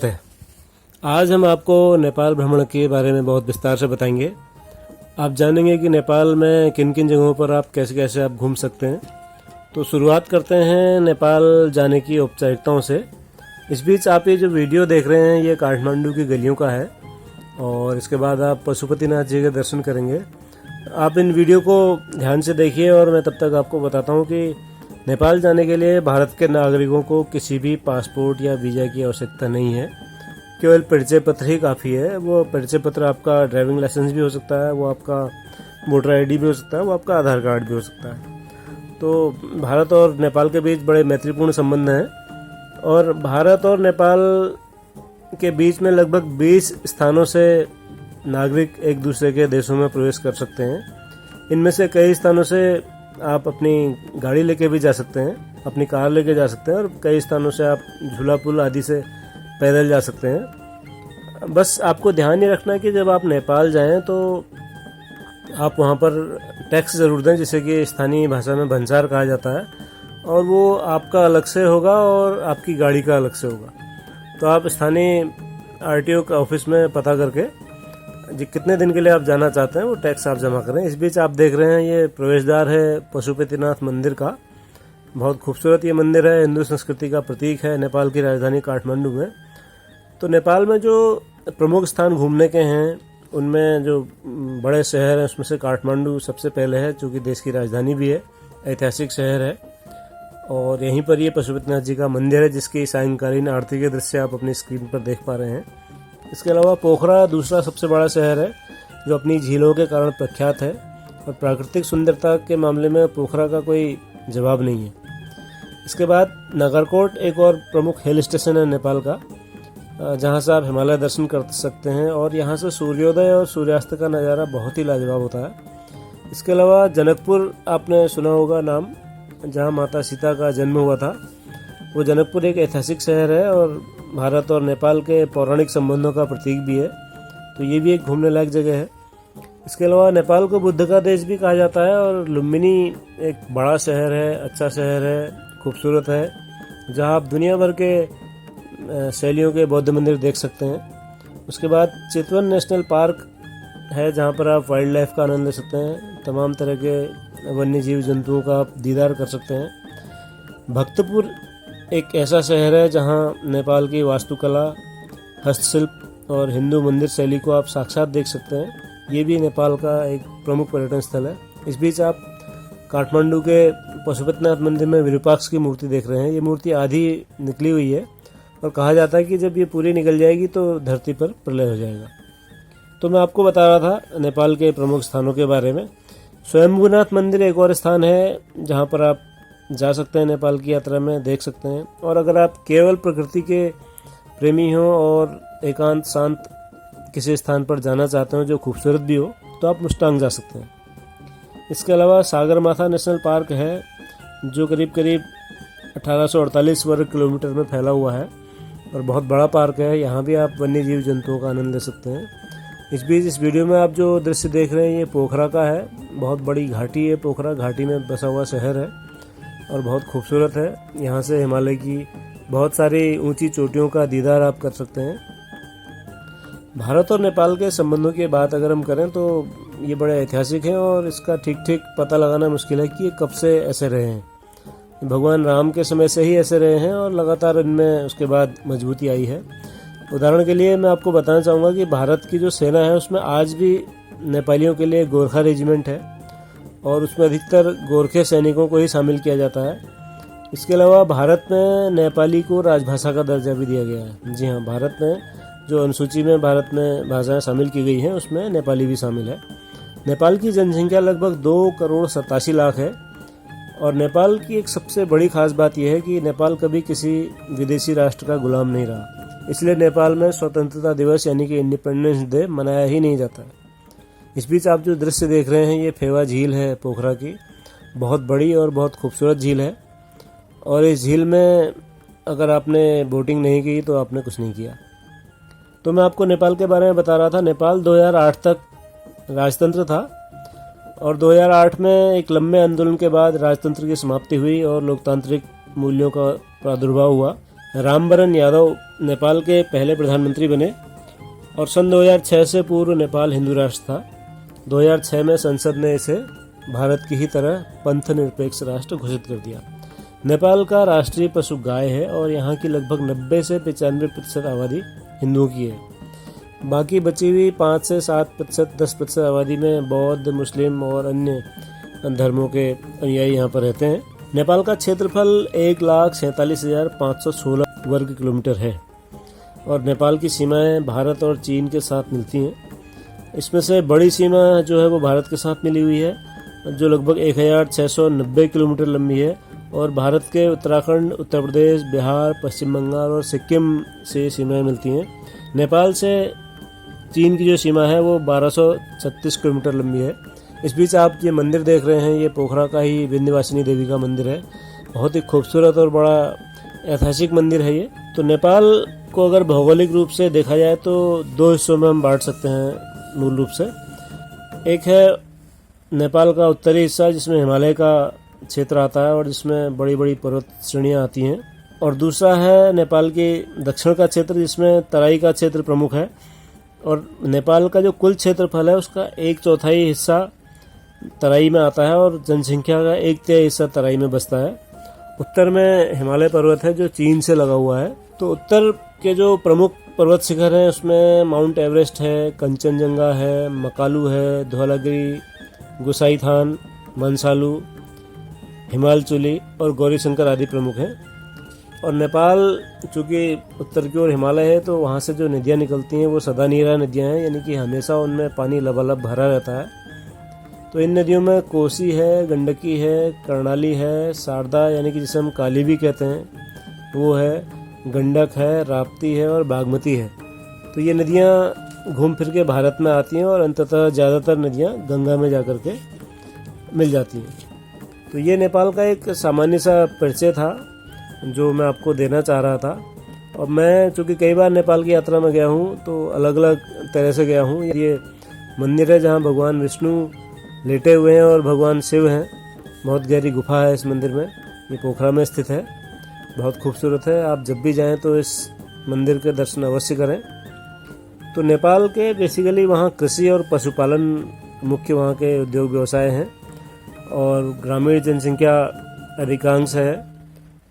है। आज हम आपको नेपाल भ्रमण के बारे में बहुत विस्तार से बताएंगे। आप जानेंगे कि नेपाल में किन किन जगहों पर आप कैसे कैसे आप घूम सकते हैं। तो शुरुआत करते हैं नेपाल जाने की औपचारिकताओं से। इस बीच आप ये जो वीडियो देख रहे हैं ये काठमांडू की गलियों का है और इसके बाद आप पशुपतिनाथ जी के दर्शन करेंगे। आप इन वीडियो को ध्यान से देखिए और मैं तब तक आपको बताता हूँ कि नेपाल जाने के लिए भारत के नागरिकों को किसी भी पासपोर्ट या वीज़ा की आवश्यकता नहीं है। केवल परिचय पत्र ही काफ़ी है। वो परिचय पत्र आपका ड्राइविंग लाइसेंस भी हो सकता है, वो आपका वोटर आईडी भी हो सकता है, वो आपका आधार कार्ड भी हो सकता है। तो भारत और नेपाल के बीच बड़े मैत्रीपूर्ण संबंध हैं और भारत और नेपाल के बीच में लगभग 20 स्थानों से नागरिक एक दूसरे के देशों में प्रवेश कर सकते हैं। इनमें से कई स्थानों से आप अपनी गाड़ी लेके भी जा सकते हैं, अपनी कार लेके जा सकते हैं और कई स्थानों से आप झूला पुल आदि से पैदल जा सकते हैं। बस आपको ध्यान ये रखना है कि जब आप नेपाल जाएं तो आप वहां पर टैक्स ज़रूर दें, जिसे कि स्थानीय भाषा में भंसार कहा जाता है, और वो आपका अलग से होगा और आपकी गाड़ी का अलग से होगा। तो आप स्थानीय आरटीओ का ऑफिस में पता करके कितने दिन के लिए आप जाना चाहते हैं वो टैक्स आप जमा करें। इस बीच आप देख रहे हैं ये प्रवेश द्वार है पशुपतिनाथ मंदिर का। बहुत खूबसूरत ये मंदिर है, हिंदू संस्कृति का प्रतीक है नेपाल की राजधानी काठमांडू में। तो नेपाल में जो प्रमुख स्थान घूमने के हैं उनमें जो बड़े शहर हैं उसमें से काठमांडू सबसे पहले है, जो कि देश की राजधानी भी है, ऐतिहासिक शहर है। और यहीं पर ये पशुपतिनाथ जी का मंदिर है जिसकी सायंकालीन आरती के दृश्य आप अपनी स्क्रीन पर देख पा रहे हैं। इसके अलावा पोखरा दूसरा सबसे बड़ा शहर है जो अपनी झीलों के कारण प्रख्यात है और प्राकृतिक सुंदरता के मामले में पोखरा का कोई जवाब नहीं है। इसके बाद नागरकोट एक और प्रमुख हिल स्टेशन है नेपाल का, जहां से आप हिमालय दर्शन कर सकते हैं और यहां से सूर्योदय और सूर्यास्त का नज़ारा बहुत ही लाजवाब होता है। इसके अलावा जनकपुर आपने सुना होगा नाम, जहां माता सीता का जन्म हुआ था। वो जनकपुर एक ऐतिहासिक शहर है और भारत और नेपाल के पौराणिक संबंधों का प्रतीक भी है। तो ये भी एक घूमने लायक जगह है। इसके अलावा नेपाल को बुद्ध का देश भी कहा जाता है और लुम्बिनी एक बड़ा शहर है, अच्छा शहर है, खूबसूरत है, जहां आप दुनिया भर के शैलियों के बौद्ध मंदिर देख सकते हैं। उसके बाद चितवन नेशनल पार्क है जहां पर आप वाइल्ड लाइफ का आनंद ले सकते हैं, तमाम तरह के वन्य जीव जंतुओं का आप दीदार कर सकते हैं। भक्तपुर एक ऐसा शहर है जहां नेपाल की वास्तुकला, हस्तशिल्प और हिंदू मंदिर शैली को आप साक्षात देख सकते हैं। ये भी नेपाल का एक प्रमुख पर्यटन स्थल है। इस बीच आप काठमांडू के पशुपतिनाथ मंदिर में विरूपाक्ष की मूर्ति देख रहे हैं। ये मूर्ति आधी निकली हुई है और कहा जाता है कि जब ये पूरी निकल जाएगी तो धरती पर प्रलय हो जाएगा। तो मैं आपको बता रहा था नेपाल के प्रमुख स्थानों के बारे में। स्वयंभूनाथ मंदिर एक और स्थान है जहाँ पर आप जा सकते हैं, नेपाल की यात्रा में देख सकते हैं। और अगर आप केवल प्रकृति के प्रेमी हो और एकांत शांत किसी स्थान पर जाना चाहते हो जो खूबसूरत भी हो तो आप मुस्तांग जा सकते हैं। इसके अलावा सागरमाथा नेशनल पार्क है जो करीब करीब 1848 वर्ग किलोमीटर में फैला हुआ है और बहुत बड़ा पार्क है। यहाँ भी आप वन्य जीव जंतुओं का आनंद ले सकते हैं। इस बीच इस वीडियो में आप जो दृश्य देख रहे हैं ये पोखरा का है। बहुत बड़ी घाटी है, पोखरा घाटी में बसा हुआ शहर है और बहुत खूबसूरत है। यहाँ से हिमालय की बहुत सारी ऊंची चोटियों का दीदार आप कर सकते हैं। भारत और नेपाल के संबंधों की बात अगर हम करें तो ये बड़े ऐतिहासिक हैं और इसका ठीक ठीक पता लगाना मुश्किल है कि ये कब से ऐसे रहे हैं। भगवान राम के समय से ही ऐसे रहे हैं और लगातार इनमें उसके बाद मजबूती आई है। उदाहरण के लिए मैं आपको बताना चाहूँगा कि भारत की जो सेना है उसमें आज भी नेपालियों के लिए गोरखा रेजिमेंट है और उसमें अधिकतर गोरखे सैनिकों को ही शामिल किया जाता है। इसके अलावा भारत में नेपाली को राजभाषा का दर्जा भी दिया गया है। जी हाँ, भारत में जो अनुसूची में भारत में भाषाएं शामिल की गई हैं उसमें नेपाली भी शामिल है। नेपाल की जनसंख्या लगभग 2,87,00,000 है और नेपाल की एक सबसे बड़ी खास बात यह है कि नेपाल कभी किसी विदेशी राष्ट्र का गुलाम नहीं रहा। इसलिए नेपाल में स्वतंत्रता दिवस यानी कि इंडिपेंडेंस डे मनाया ही नहीं जाता है। इस बीच आप जो दृश्य देख रहे हैं ये फेवा झील है पोखरा की। बहुत बड़ी और बहुत खूबसूरत झील है और इस झील में अगर आपने बोटिंग नहीं की तो आपने कुछ नहीं किया। तो मैं आपको नेपाल के बारे में बता रहा था। नेपाल 2008 तक राजतंत्र था और 2008 में एक लंबे आंदोलन के बाद राजतंत्र की समाप्ति हुई और लोकतांत्रिक मूल्यों का प्रादुर्भाव हुआ। रामवरण यादव नेपाल के पहले प्रधानमंत्री बने और सन 2006 से पूर्व नेपाल हिंदू राष्ट्र था। 2006 में संसद ने इसे भारत की ही तरह पंथ निरपेक्ष राष्ट्र घोषित कर दिया। नेपाल का राष्ट्रीय पशु गाय है और यहाँ की लगभग 90 से 95% आबादी हिंदुओं की है। बाकी बची हुई 5 से 7%, 10% आबादी में बौद्ध, मुस्लिम और अन्य धर्मों के अनुयायी यहाँ पर रहते हैं। नेपाल का क्षेत्रफल 1,47,516 वर्ग किलोमीटर है और नेपाल की सीमाएं भारत और चीन के साथ मिलती हैं। इसमें से बड़ी सीमा जो है वो भारत के साथ मिली हुई है, जो लगभग 1,690 किलोमीटर लंबी है और भारत के उत्तराखंड, उत्तर प्रदेश, बिहार, पश्चिम बंगाल और सिक्किम से सीमाएं मिलती हैं। नेपाल से चीन की जो सीमा है वो 1236 किलोमीटर लंबी है। इस बीच आप ये मंदिर देख रहे हैं, ये पोखरा का ही विंध्यवासिनी देवी का मंदिर है। बहुत ही खूबसूरत और बड़ा ऐतिहासिक मंदिर है ये। तो नेपाल को अगर भौगोलिक रूप से देखा जाए तो 2 हिस्सों में हम बांट सकते हैं मूल रूप से। एक है नेपाल का उत्तरी हिस्सा जिसमें हिमालय का क्षेत्र आता है और जिसमें बड़ी बड़ी पर्वत श्रेणियाँ आती हैं, और दूसरा है नेपाल के दक्षिण का क्षेत्र जिसमें तराई का क्षेत्र प्रमुख है। और नेपाल का जो कुल क्षेत्रफल है उसका 1/4 हिस्सा तराई में आता है और जनसंख्या का 1/3 हिस्सा तराई में बसता है। उत्तर में हिमालय पर्वत है जो चीन से लगा हुआ है। तो उत्तर के जो प्रमुख पर्वत शिखर हैं उसमें माउंट एवरेस्ट है, कंचनजंगा है, मकालू है, धौलागिरी, गुसाईथान, मनसालू, हिमालचुली और गौरीशंकर आदि प्रमुख हैं। और नेपाल चूँकि उत्तर की ओर हिमालय है तो वहाँ से जो नदियाँ निकलती हैं वो सदानीरा नदियाँ हैं, यानी कि हमेशा उनमें पानी लबालब भरा रहता है। तो इन नदियों में कोसी है, गंडकी है, कर्णाली है, शारदा यानी कि जिसे हम काली भी कहते हैं वो है, गंडक है, राप्ती है और बागमती है। तो ये नदियाँ घूम फिर के भारत में आती हैं और अंततः ज़्यादातर नदियाँ गंगा में जाकर के मिल जाती हैं। तो ये नेपाल का एक सामान्य सा परिचय था जो मैं आपको देना चाह रहा था। और मैं चूँकि कई बार नेपाल की यात्रा में गया हूँ तो अलग अलग तरह से गया हूँ। ये मंदिर है जहाँ भगवान विष्णु लेटे हुए हैं और भगवान शिव हैं। बहुत गहरी गुफा है इस मंदिर में, ये पोखरा में स्थित है, बहुत खूबसूरत है। आप जब भी जाएं तो इस मंदिर के दर्शन अवश्य करें। तो नेपाल के बेसिकली वहाँ कृषि और पशुपालन मुख्य वहाँ के उद्योग व्यवसाय हैं और ग्रामीण जनसंख्या अधिकांश है।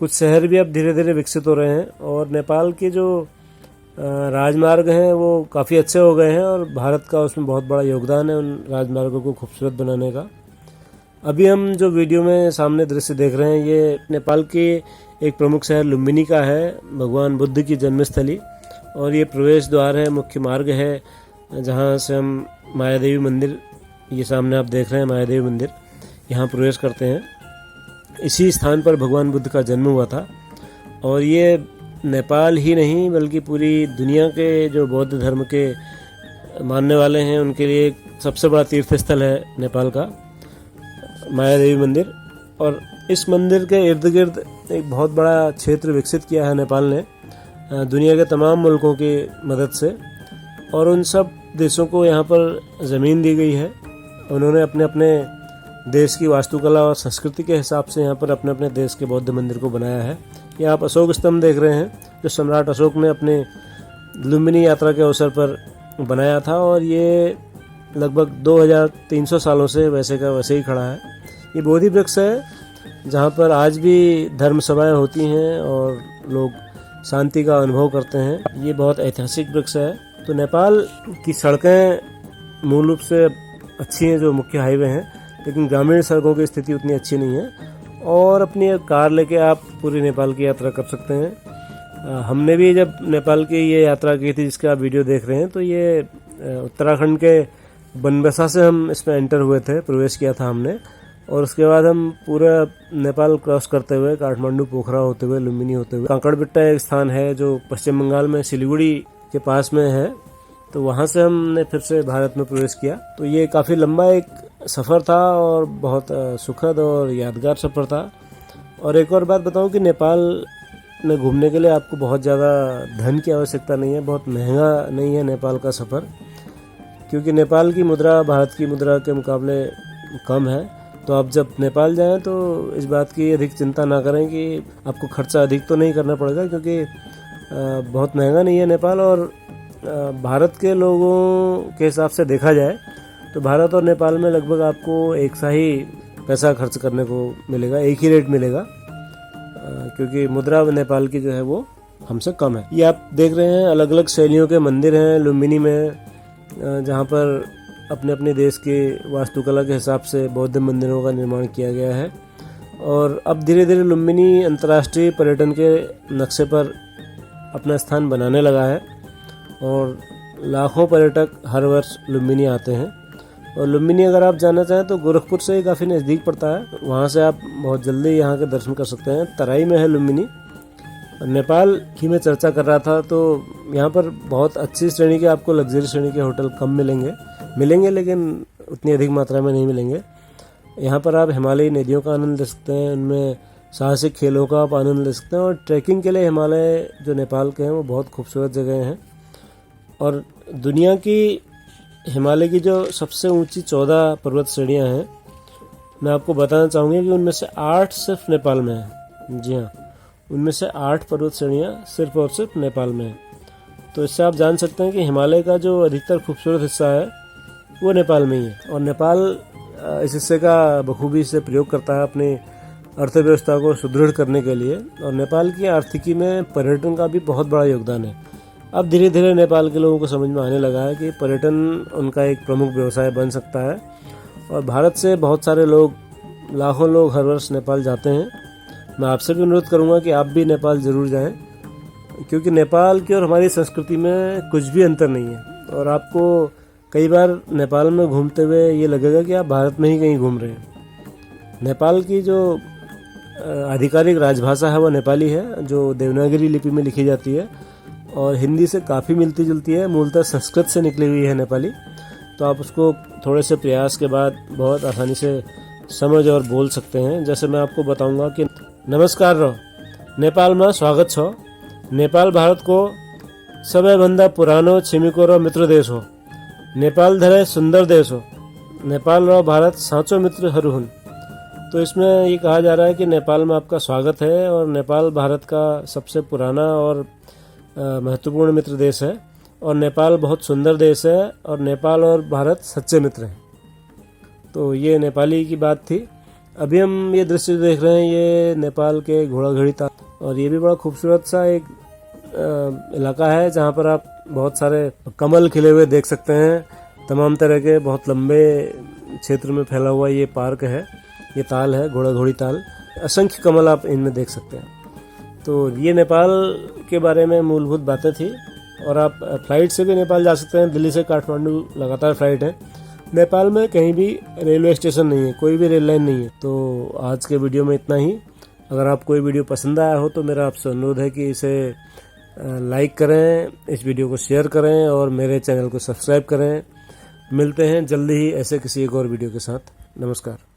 कुछ शहर भी अब धीरे धीरे विकसित हो रहे हैं और नेपाल के जो राजमार्ग हैं वो काफ़ी अच्छे हो गए हैं और भारत का उसमें बहुत बड़ा योगदान है उन राजमार्गों को खूबसूरत बनाने का। अभी हम जो वीडियो में सामने दृश्य देख रहे हैं ये नेपाल के एक प्रमुख शहर लुम्बिनी का है, भगवान बुद्ध की जन्मस्थली। और ये प्रवेश द्वार है, मुख्य मार्ग है जहाँ से हम माया देवी मंदिर, ये सामने आप देख रहे हैं माया देवी मंदिर, यहाँ प्रवेश करते हैं। इसी स्थान पर भगवान बुद्ध का जन्म हुआ था और ये नेपाल ही नहीं बल्कि पूरी दुनिया के जो बौद्ध धर्म के मानने वाले हैं उनके लिए सबसे बड़ा तीर्थ स्थल है नेपाल का माया देवी मंदिर। और इस मंदिर के इर्द गिर्द एक बहुत बड़ा क्षेत्र विकसित किया है नेपाल ने दुनिया के तमाम मुल्कों की मदद से, और उन सब देशों को यहाँ पर ज़मीन दी गई है। उन्होंने अपने अपने देश की वास्तुकला और संस्कृति के हिसाब से यहाँ पर अपने अपने देश के बौद्ध मंदिर को बनाया है। ये आप अशोक स्तंभ देख रहे हैं जो सम्राट अशोक ने अपने लुम्बिनी यात्रा के अवसर पर बनाया था और ये लगभग 2300 सालों से वैसे का वैसे ही खड़ा है। ये बोधि वृक्ष है जहाँ पर आज भी धर्म सभाएँ होती हैं और लोग शांति का अनुभव करते हैं। ये बहुत ऐतिहासिक वृक्ष है। तो नेपाल की सड़कें मूल रूप से अच्छी हैं जो मुख्य हाईवे हैं, लेकिन ग्रामीण सड़कों की स्थिति उतनी अच्छी नहीं है और अपनी एक कार लेके आप पूरी नेपाल की यात्रा कर सकते हैं। हमने भी जब नेपाल की ये यात्रा की थी जिसका आप वीडियो देख रहे हैं तो ये उत्तराखंड के बनबसा से हम इसमें एंटर हुए थे, प्रवेश किया था हमने, और उसके बाद हम पूरा नेपाल क्रॉस करते हुए काठमांडू, पोखरा होते हुए, लुम्बिनी होते हुए कांकड़बिट्टा एक स्थान है जो पश्चिम बंगाल में सिलीगुड़ी के पास में है, तो वहाँ से हमने फिर से भारत में प्रवेश किया। तो ये काफ़ी लंबा एक सफ़र था और बहुत सुखद और यादगार सफ़र था। और एक और बात बताऊं कि नेपाल में घूमने के लिए आपको बहुत ज़्यादा धन की आवश्यकता नहीं है, बहुत महंगा नहीं है नेपाल का सफ़र, क्योंकि नेपाल की मुद्रा भारत की मुद्रा के मुकाबले कम है। तो आप जब नेपाल जाएं तो इस बात की अधिक चिंता ना करें कि आपको खर्चा अधिक तो नहीं करना पड़ेगा, क्योंकि बहुत महंगा नहीं है नेपाल। और भारत के लोगों के हिसाब से देखा जाए तो भारत और नेपाल में लगभग आपको एक सा ही पैसा खर्च करने को मिलेगा, एक ही रेट मिलेगा, क्योंकि मुद्रा नेपाल की जो है वो हमसे कम है। ये आप देख रहे हैं अलग अलग शैलियों के मंदिर हैं लुम्बिनी में, जहाँ पर अपने अपने देश के वास्तुकला के हिसाब से बौद्ध मंदिरों का निर्माण किया गया है। और अब धीरे धीरे लुम्बिनी अंतर्राष्ट्रीय पर्यटन के नक्शे पर अपना स्थान बनाने लगा है और लाखों पर्यटक हर वर्ष लुम्बिनी आते हैं। और लुम्बिनी अगर आप जाना चाहें तो गोरखपुर से काफ़ी नज़दीक पड़ता है, वहाँ से आप बहुत जल्दी यहाँ के दर्शन कर सकते हैं। तराई में है लुम्बिनी। नेपाल की मैं चर्चा कर रहा था, तो यहाँ पर बहुत अच्छी श्रेणी के, आपको लग्जरी श्रेणी के होटल कम मिलेंगे लेकिन उतनी अधिक मात्रा में नहीं मिलेंगे। यहाँ पर आप हिमालयी नदियों का आनंद ले सकते हैं, उनमें साहसिक खेलों का आप आनंद ले सकते हैं। और ट्रैकिंग के लिए हिमालय जो नेपाल के हैं वो बहुत खूबसूरत जगह हैं। और दुनिया की हिमालय की जो सबसे ऊंची 14 पर्वत श्रेणियाँ हैं, मैं आपको बताना चाहूँगी कि उनमें से 8 सिर्फ नेपाल में हैं। जी हाँ, उनमें से 8 पर्वत श्रेणियाँ सिर्फ और सिर्फ नेपाल में हैं। तो इससे आप जान सकते हैं कि हिमालय का जो अधिकतर खूबसूरत हिस्सा है वो नेपाल में ही है। और नेपाल इस हिस्से का बखूबी से प्रयोग करता है अपनी अर्थव्यवस्था को सुदृढ़ करने के लिए। और नेपाल की आर्थिकी में पर्यटन का भी बहुत बड़ा योगदान है। अब धीरे धीरे नेपाल के लोगों को समझ में आने लगा है कि पर्यटन उनका एक प्रमुख व्यवसाय बन सकता है। और भारत से बहुत सारे लोग, लाखों लोग हर वर्ष नेपाल जाते हैं। मैं आपसे भी अनुरोध करूंगा कि आप भी नेपाल ज़रूर जाएं, क्योंकि नेपाल की और हमारी संस्कृति में कुछ भी अंतर नहीं है। और आपको कई बार नेपाल में घूमते हुए ये लगेगा कि आप भारत में ही कहीं घूम रहे हैं। नेपाल की जो आधिकारिक राजभाषा है वो नेपाली है, जो देवनागरी लिपि में लिखी जाती है और हिंदी से काफ़ी मिलती जुलती है। मूलतः संस्कृत से निकली हुई है नेपाली, तो आप उसको थोड़े से प्रयास के बाद बहुत आसानी से समझ और बोल सकते हैं। जैसे मैं आपको बताऊंगा कि नमस्कार रो, नेपाल में स्वागत छो। नेपाल भारत को सबैभन्दा पुरानो छिमेको र मित्र देश हो। नेपाल धेरै सुंदर देश हो। नेपाल र भारत साँचो मित्रहरू हुन्। तो इसमें ये कहा जा रहा है कि नेपाल में आपका स्वागत है और नेपाल भारत का सबसे पुराना और महत्वपूर्ण मित्र देश है और नेपाल बहुत सुंदर देश है और नेपाल और भारत सच्चे मित्र हैं। तो ये नेपाली की बात थी। अभी हम ये दृश्य देख रहे हैं, ये नेपाल के घोड़ाघड़ी ताल, और ये भी बड़ा खूबसूरत सा एक इलाका है जहाँ पर आप बहुत सारे कमल खिले हुए देख सकते हैं। तमाम तरह के बहुत लंबे क्षेत्र में फैला हुआ ये पार्क है, ये ताल है घोड़ाघड़ी ताल। असंख्य कमल आप इनमें देख सकते हैं। तो ये नेपाल के बारे में मूलभूत बातें थी। और आप फ्लाइट से भी नेपाल जा सकते हैं। दिल्ली से काठमांडू लगातार फ्लाइट है। नेपाल में कहीं भी रेलवे स्टेशन नहीं है, कोई भी रेल लाइन नहीं है। तो आज के वीडियो में इतना ही। अगर आपको कोई वीडियो पसंद आया हो तो मेरा आपसे अनुरोध है कि इसे लाइक करें, इस वीडियो को शेयर करें और मेरे चैनल को सब्सक्राइब करें। मिलते हैं जल्दी ही ऐसे किसी एक और वीडियो के साथ। नमस्कार।